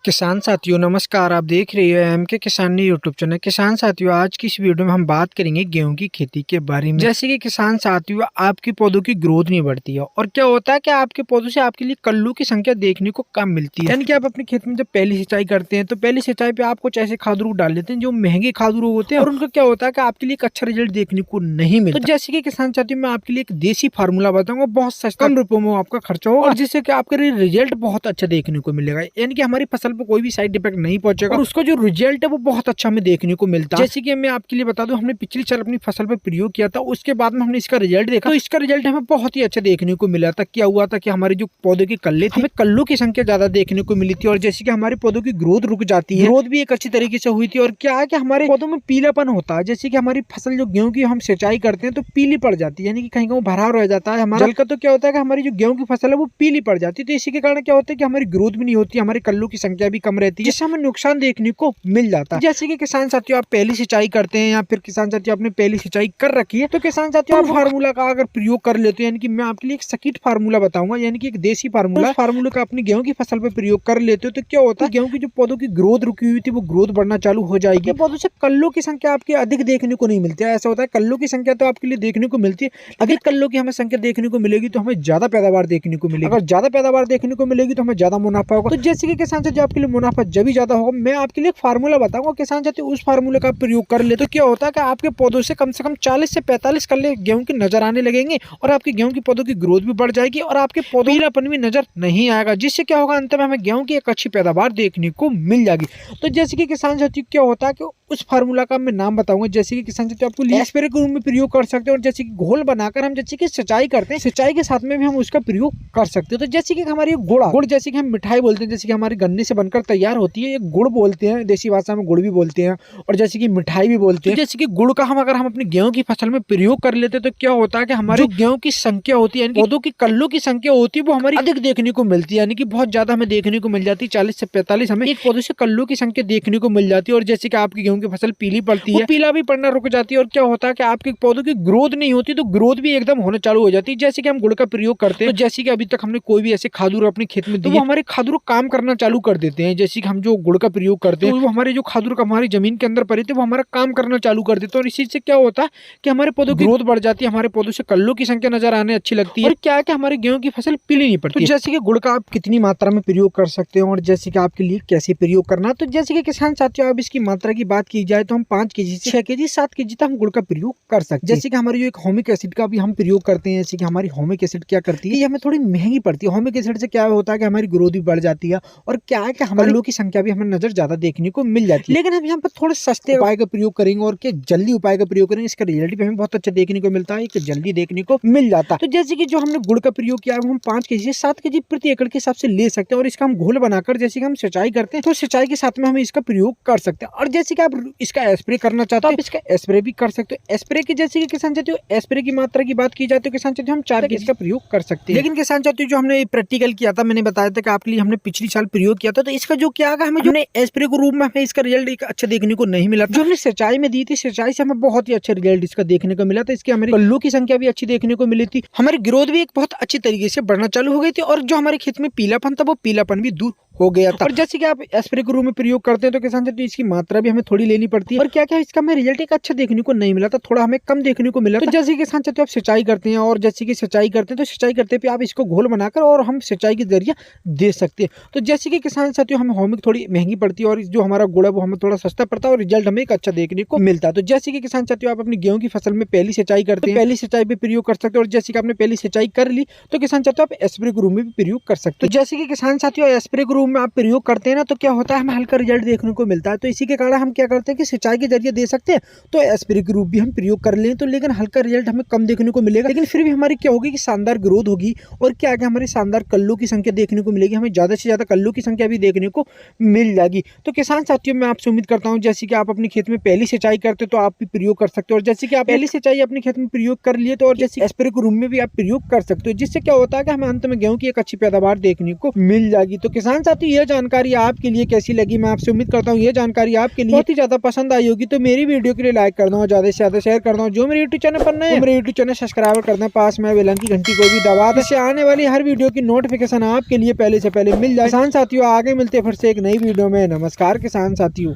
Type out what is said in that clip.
किसान साथियों नमस्कार। आप देख रहे हैं एम के किसान यूट्यूब चैनल। किसान साथियों, आज की इस वीडियो में हम बात करेंगे गेहूं की खेती के बारे में। जैसे कि किसान साथियों, आपके पौधों की ग्रोथ नहीं बढ़ती है और क्या होता है कि आपके पौधों से आपके लिए कल्लू की संख्या देखने को कम मिलती है। यानी कि आप अपने खेत में जब पहली सिंचाई करते हैं तो पहली सिंचाई पे आप कुछ ऐसे खाद रूप डाल देते हैं जो महंगे खाद रूप होते हैं और उनका क्या होता है कि आपके लिए एक अच्छा रिजल्ट देखने को नहीं मिलता। तो जैसे कि किसान साथियों, मैं आपके लिए एक देसी फार्मूला बताऊंगा, बहुत सस्ता, कम रुपयों में आपका खर्चा होगा और जिससे कि आपके रिजल्ट बहुत अच्छा देखने को मिलेगा। यानी कि हमारी फसल पर कोई भी साइड इफेक्ट नहीं पहुंचेगा और उसका जो रिजल्ट है वो बहुत अच्छा हमें देखने को मिलता है। जैसे कि मैं आपके लिए बता दूं, हमने पिछली साल अपनी फसल पर प्रयोग किया था, उसके बाद में हमने इसका रिजल्ट देखा तो इसका रिजल्ट हमें बहुत ही अच्छा देखने को मिला था। क्या हुआ था कि हमारे जो पौधे के कल्ले थे, हमें कल्लों की संख्या ज्यादा देखने को मिली थी और जैसे कि हमारे पौधों की ग्रोथ रुक जाती है, ग्रोथ भी एक अच्छी तरीके से हुई थी। और क्या है कि हमारे पौधों में पीलापन होता है, जैसे कि हमारी फसल जो गेहूं की हम सिंचाई करते हैं तो पीली पड़ जाती है, यानी कि कहीं कहीं भराव रह जाता है हमारा जल का। तो क्या होता है कि हमारी जो गेहूं की फसल है वो पीली पड़ जाती है, तो इसी के कारण क्या होता है कि हमारी ग्रोथ भी नहीं होती, हमारे कल्लों की संख्या भी कम रहती है, जिससे हमें नुकसान देखने को मिल जाता है। जैसे कि किसान साथियों, आप पहली सिंचाई करते हैं या फिर किसान साथियों आपने पहली सिंचाई कर रखी है तो किसान साथियों आप फार्मूला का अगर प्रयोग कर लेते हैं, यानी कि मैं आपके लिए एक सटीक फार्मूला बताऊंगा, यानी कि एक देसी फार्मूला, फार्मूला का अपनी गेहूं की फसल पे प्रयोग कर लेते हो तो क्या होता है, गेहूं की जो पौधों की ग्रोथ रुकी हुई थी वो ग्रोथ बढ़ना चालू हो जाएगी। पौधों से कल्लों की संख्या आपकी अधिक देखने को नहीं मिलती है। ऐसा होता है कल्लों की संख्या तो आपके लिए देखने को मिलती है, अगर कल्लों की हमें संख्या देखने को मिलेगी तो हमें ज्यादा पैदावार देखने को मिलेगी। अगर ज्यादा पैदावार देखने को मिलेगी तो हमें ज्यादा मुनाफा होगा। तो जैसे कि किसान साथियों आपके लिए मुनाफा जब भी ज्यादा होगा, मैं आपके लिए फार्मूला बताऊंगा, किसान साथियों उस फार्मूले का प्रयोग कर ले तो क्या होता है कि आपके पौधों से कम 40 से 45 कल्ले गेहूं के नजर आने लगेंगे और आपके गेहूं की पौधों की ग्रोथ भी बढ़ जाएगी और आपके पौधों पीलापन भी नजर नहीं आएगा, जिससे क्या होगा, अंत में हमें गेहूं की एक अच्छी पैदावार देखने को मिल जाएगी। तो जैसे कि किसान साथियों क्या होता है कि उस फार्मूला का मैं नाम बताऊंगा। जैसे कि किसान साथियों आपको स्प्रे के रूप में प्रयोग कर सकते हैं और जैसे कि घोल बनाकर हम जैसे कि सिंचाई करते हैं, सिंचाई के साथ में भी हम उसका प्रयोग कर सकते हैं। तो जैसे कि हमारी गुड़ जैसे कि हम मिठाई बोलते हैं, जैसे कि हमारे गन्ने से बनकर तैयार होती है, एक गुड़ बोलते हैं, देसी भाषा में गुड़ भी बोलते हैं और जैसे कि मिठाई भी बोलते हैं। जैसे कि गुड़ का अगर हम अपनी गेहूं की फसल में प्रयोग कर लेते हैं तो क्या होता है कि हमारे गेहूं की संख्या होती है, पौधों की कल्लों की संख्या होती है, वो हमारी अधिक देखने को मिलती है, यानी कि बहुत ज्यादा हमें देखने को मिल जाती है। 40 से 45 हमें एक पौधे से कल्लों की संख्या देखने को मिल जाती है और जैसे कि आपकी गेहूं की फसल पीली पड़ती है, पीला भी पड़ना रुक जाती है और क्या होता है कि आपके पौधों की ग्रोथ नहीं होती तो ग्रोथ भी एकदम होना चालू हो जाती है। जैसे कि हम गुड़ का प्रयोग करते हैं, तो जैसे कि अभी तक हमने कोई भी ऐसे खादूर अपने खेत में दिए, तो हमारे खादूर काम करना चालू कर देते हैं। जैसे कि हम जो गुड़ का प्रयोग करते हैं, वो हमारे जो खादूर हमारी जमीन के अंदर पड़े थे वो हमारा काम करना चालू कर देते हैं और इसी से क्या होता है कि हमारे पौधों की ग्रोथ बढ़ जाती है, हमारे पौधों से कल्लों की संख्या नजर आने अच्छी लगती है और क्या है कि हमारे गेहूं की फसल पीली नहीं पड़ती। तो जैसे कि गुड़ का आप कितनी मात्रा में प्रयोग कर सकते हो और जैसे कि आपके लिए कैसे प्रयोग करना, तो जैसे कि किसान साथियों अब इसकी मात्रा की बात की जाए तो हम 5 केजी से 6 केजी 7 केजी तक हम गुड़ का प्रयोग कर सकते हैं। जैसे कि हमारे जो एक होमिक एसिड का भी हम प्रयोग करते हैं, जैसे कि हमारी होमिक एसिड क्या करती है, ये हमें थोड़ी महंगी पड़ती है। होमिक एसिड से क्या होता है कि हमारी ग्रोथ भी बढ़ जाती है और क्या है कि हमारे कल्लों की संख्या भी हमें नजर ज्यादा देखने को मिल जाती है। लेकिन हम यहाँ पर थोड़े सस्ते उपाय का प्रयोग करेंगे और क्या जल्दी उपाय का प्रयोग करेंगे, इसका रिजल्ट भी हमें बहुत अच्छा देखने को मिलता है, जल्दी देखने को मिल जाता है। तो जैसे कि जो हमने गुड़ का प्रयोग किया है वो हम 5 केजी से 7 केजी प्रति एकड़ के हिसाब से ले सकते हैं और इसका हम घोल बनाकर जैसे कि हम सिंचाई करते हैं तो सिंचाई के साथ में हम इसका प्रयोग कर सकते हैं। और जैसे कि आप इसका स्प्रे करना चाहते हो, आप इसका स्प्रे भी कर सकते हो। स्प्रे की जैसे कि किसान साथियों स्प्रे की मात्रा की बात की जाए तो किसान साथियों हम 4 केजी का प्रयोग कर सकते हैं। लेकिन किसान साथियों जो हमने प्रैक्टिकल किया था, मैंने बताया था कि आपके लिए हमने पिछली साल प्रयोग किया था, तो इसका जो क्या हमें जो स्प्रे के रूप में हमें इसका रिजल्ट एक अच्छा देखने को नहीं मिला। जो हमने सिंचाई में दी थी, सिंचाई से हमें बहुत ही अच्छा रिजल्ट इसका देखने को मिला था। इसके हमारे कल्लों की संख्या भी अच्छी देखने को मिली थी, हमारी ग्रोथ भी एक बहुत अच्छी तरीके से बढ़ना चालू हो गई थी और जो हमारे खेत में पीलापन था वो पीलापन भी दूर हो गया था। और जैसे कि आप स्प्रे के रूप में प्रयोग करते हैं तो किसान साथियों इसकी मात्रा भी हमें थोड़ी लेनी पड़ती है और क्या क्या इसका हमें रिजल्ट एक अच्छा देखने को नहीं मिला था, थोड़ा हमें कम देखने को मिला। तो जैसे कि किसान साथियों आप सिंचाई करते हैं और जैसे कि सिंचाई करते हैं तो सिंचाई करते पे आप इसको घोल बनाकर और हम सिंचाई के जरिए दे सकते हैं। तो जैसे कि किसान साथियों हमें होमिक थोड़ी महंगी पड़ती है और जो हमारा गुड़ है वो हमें थोड़ा सस्ता पड़ता है और रिजल्ट हमें एक अच्छा देखने को मिलता है। तो जैसे कि किसान साथियों आप अपनी गेहूं की फसल में पहली सिंचाई करते हैं, पहली सिंचाई पे प्रयोग कर सकते हैं और जैसे कि आपने पहली सिंचाई कर ली तो किसान साथियों आप स्प्रे के रूप में भी प्रयोग कर सकते हैं। जैसे कि किसान साथियों स्प्रे के रूप में आप प्रयोग करते हैं ना तो क्या होता है हमें हल्का रिजल्ट देखने को मिलता है। तो इसी के कारण हम क्या करते हैं कि सिंचाई के जरिए दे सकते हैं तो स्प्रे के रूप भी हम प्रयोग कर लें तो लेकिन हल्का रिजल्ट हमें कम देखने को मिलेगा, लेकिन फिर भी हमारी क्या होगी कि शानदार ग्रोथ होगी और क्या है हमारी शानदार कल्लों की संख्या देखने को मिलेगी, हमें ज्यादा से ज्यादा कल्लों की संख्या भी देखने को मिल जाएगी। तो किसान साथियों मैं आपसे उम्मीद करता हूँ जैसे कि आप अपने खेत में पहली सिंचाई करते तो आप भी प्रयोग कर सकते हो और जैसे कि आप पहली सिंचाई अपने खेत में प्रयोग कर लिए तो और जैसे स्प्रे के रूप में भी आप प्रयोग कर सकते हो, जिससे क्या होता है कि हमें अंत में गेहूं की एक अच्छी पैदावार देखने को मिल जाएगी। तो किसान साथियों ये जानकारी आपके लिए कैसी लगी, मैं आपसे उम्मीद करता हूँ ये जानकारी आपके लिए बहुत ही ज्यादा पसंद आई होगी। तो मेरी वीडियो के लिए लाइक कर दो, ज्यादा से ज्यादा शेयर कर दो। जो मेरे यूट्यूब चैनल पर नए मेरे यूट्यूब चैनल सब्सक्राइब कर दें, पास में बेल की घंटी को भी दबा दें, इससे आने वाली हर वीडियो की नोटिफिकेशन आपके लिए पहले से पहले मिल जाए। किसान साथियों आगे मिलते फिर से एक नई वीडियो में। नमस्कार किसान साथियों।